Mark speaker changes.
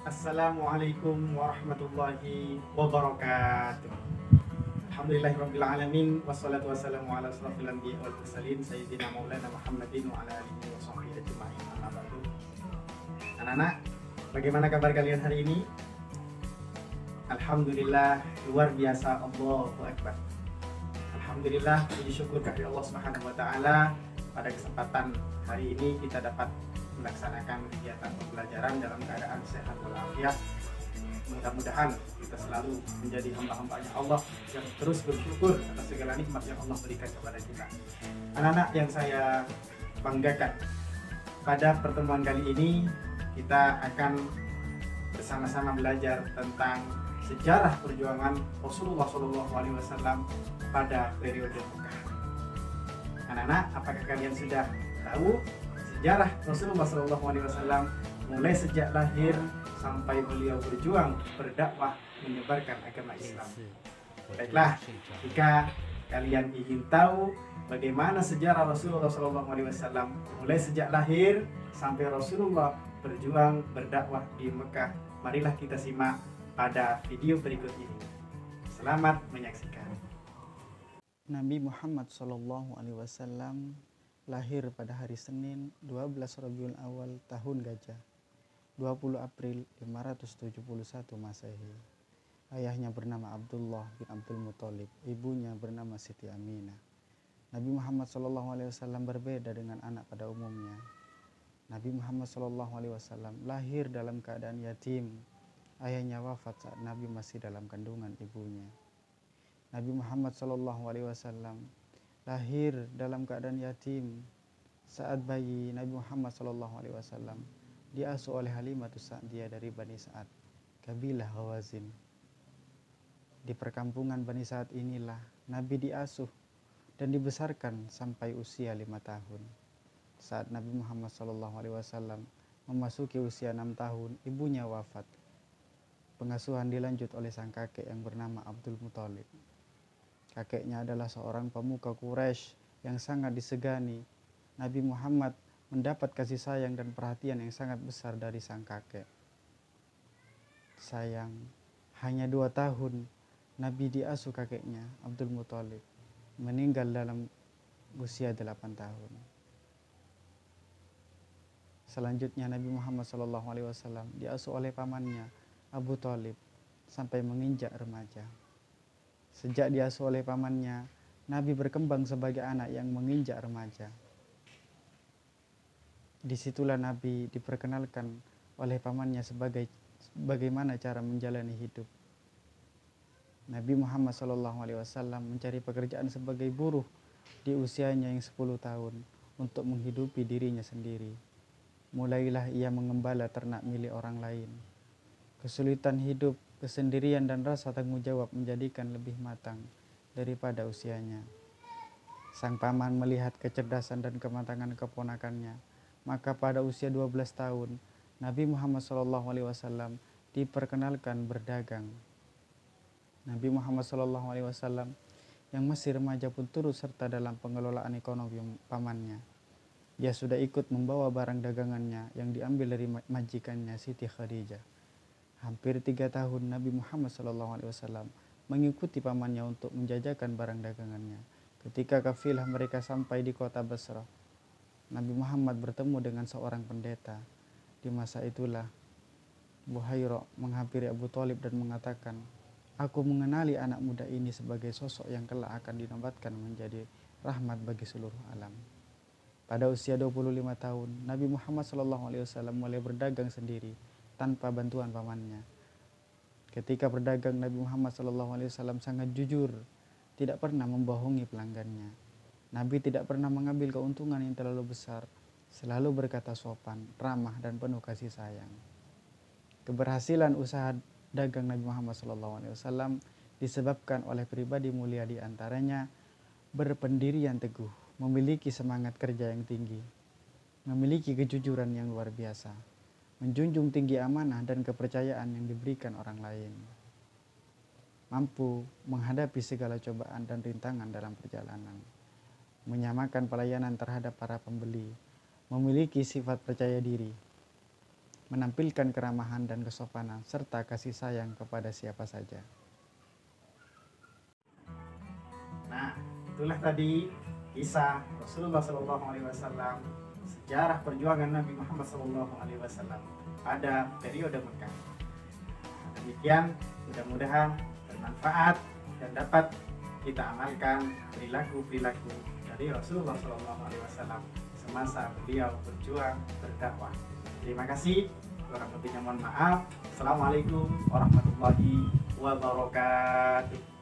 Speaker 1: Assalamualaikum warahmatullahi wabarakatuh. Alhamdulillahirabbil alamin wassalatu wassalamu ala asrofil anbiya'i wal mursalin sayyidina maulana Muhammadin wa ala alihi wa sahbihi ajma'in. Amma ba'du. Anak-anak, bagaimana kabar kalian hari ini? Alhamdulillah, luar biasa, Allahu akbar. Alhamdulillah, puji syukur kepada Allah Subhanahu wa taala, pada kesempatan hari ini kita dapat melaksanakan kegiatan pembelajaran dalam keadaan sehat walafiat. Mudah-mudahan kita selalu menjadi hamba-hambanya Allah yang terus bersyukur atas segala nikmat yang Allah berikan kepada kita. Anak-anak yang saya banggakan, pada pertemuan kali ini kita akan bersama-sama belajar tentang sejarah perjuangan Rasulullah SAW pada periode Mekah. Anak-anak, apakah kalian sudah tahu sejarah Rasulullah SAW mulai sejak lahir sampai beliau berjuang berdakwah menyebarkan agama Islam? Baiklah, jika kalian ingin tahu bagaimana sejarah Rasulullah SAW mulai sejak lahir sampai Rasulullah berjuang berdakwah di Mekah, marilah kita simak pada video berikut ini. Selamat menyaksikan.
Speaker 2: Nabi Muhammad SAW lahir pada hari Senin 12 Rabiul Awal tahun Gajah 20 April 571 Masehi. Ayahnya bernama Abdullah bin Abdul Muthalib, ibunya bernama Siti Aminah. Nabi Muhammad SAW berbeda dengan anak pada umumnya. Nabi Muhammad SAW lahir dalam keadaan yatim. Ayahnya wafat saat Nabi masih dalam kandungan ibunya. Nabi Muhammad SAW lahir dalam keadaan yatim. Saat bayi, Nabi Muhammad SAW diasuh oleh Halimatus Sa'diyah dari Bani Sa'ad, kabilah Hawazin. Di perkampungan Bani Sa'ad inilah Nabi diasuh dan dibesarkan sampai usia 5 tahun. Saat Nabi Muhammad SAW memasuki usia 6 tahun, ibunya wafat. Pengasuhan dilanjut oleh sang kakek yang bernama Abdul Muthalib. Kakeknya adalah seorang pemuka Quraisy yang sangat disegani. Nabi Muhammad mendapat kasih sayang dan perhatian yang sangat besar dari sang kakek. Sayang, hanya 2 tahun Nabi diasuh kakeknya, Abdul Muthalib, meninggal dalam usia 8 tahun. Selanjutnya Nabi Muhammad SAW diasuh oleh pamannya Abu Thalib sampai menginjak remaja. Sejak diasuh oleh pamannya, Nabi berkembang sebagai anak yang menginjak remaja. Disitulah Nabi diperkenalkan oleh pamannya sebagai bagaimana cara menjalani hidup. Nabi Muhammad SAW mencari pekerjaan sebagai buruh di usianya yang 10 tahun untuk menghidupi dirinya sendiri. Mulailah ia mengembala ternak milik orang lain. Kesulitan hidup, kesendirian dan rasa tanggung jawab menjadikan lebih matang daripada usianya. Sang paman melihat kecerdasan dan kematangan keponakannya, maka pada usia 12 tahun Nabi Muhammad SAW diperkenalkan berdagang. Nabi Muhammad SAW yang masih remaja pun turut serta dalam pengelolaan ekonomi pamannya. Dia sudah ikut membawa barang dagangannya yang diambil dari majikannya Siti Khadijah. Hampir 3 tahun Nabi Muhammad SAW mengikuti pamannya untuk menjajakan barang dagangannya. Ketika kafilah mereka sampai di kota Basrah, Nabi Muhammad bertemu dengan seorang pendeta. Di masa itulah Buhairah menghampiri Abu Thalib dan mengatakan, "Aku mengenali anak muda ini sebagai sosok yang kelak akan dinobatkan menjadi rahmat bagi seluruh alam." Pada usia 25 tahun, Nabi Muhammad SAW mulai berdagang sendiri tanpa bantuan pamannya. Ketika berdagang, Nabi Muhammad SAW sangat jujur, tidak pernah membohongi pelanggannya. Nabi tidak pernah mengambil keuntungan yang terlalu besar, selalu berkata sopan, ramah, dan penuh kasih sayang. Keberhasilan usaha dagang Nabi Muhammad SAW disebabkan oleh pribadi mulia di antaranya berpendirian teguh, memiliki semangat kerja yang tinggi, memiliki kejujuran yang luar biasa, menjunjung tinggi amanah dan kepercayaan yang diberikan orang lain, mampu menghadapi segala cobaan dan rintangan dalam perjalanan, menyamakan pelayanan terhadap para pembeli, memiliki sifat percaya diri, menampilkan keramahan dan kesopanan serta kasih sayang kepada siapa saja.
Speaker 1: Nah, itulah tadi kisah Rasulullah SAW, sejarah perjuangan Nabi Muhammad SAW pada periode Mekah. Demikian, mudah-mudahan bermanfaat dan dapat kita amalkan perilaku-perilaku dari Rasulullah SAW semasa beliau berjuang berdakwah. Terima kasih. Kurang lebihnya mohon maaf. Assalamualaikum warahmatullahi wabarakatuh.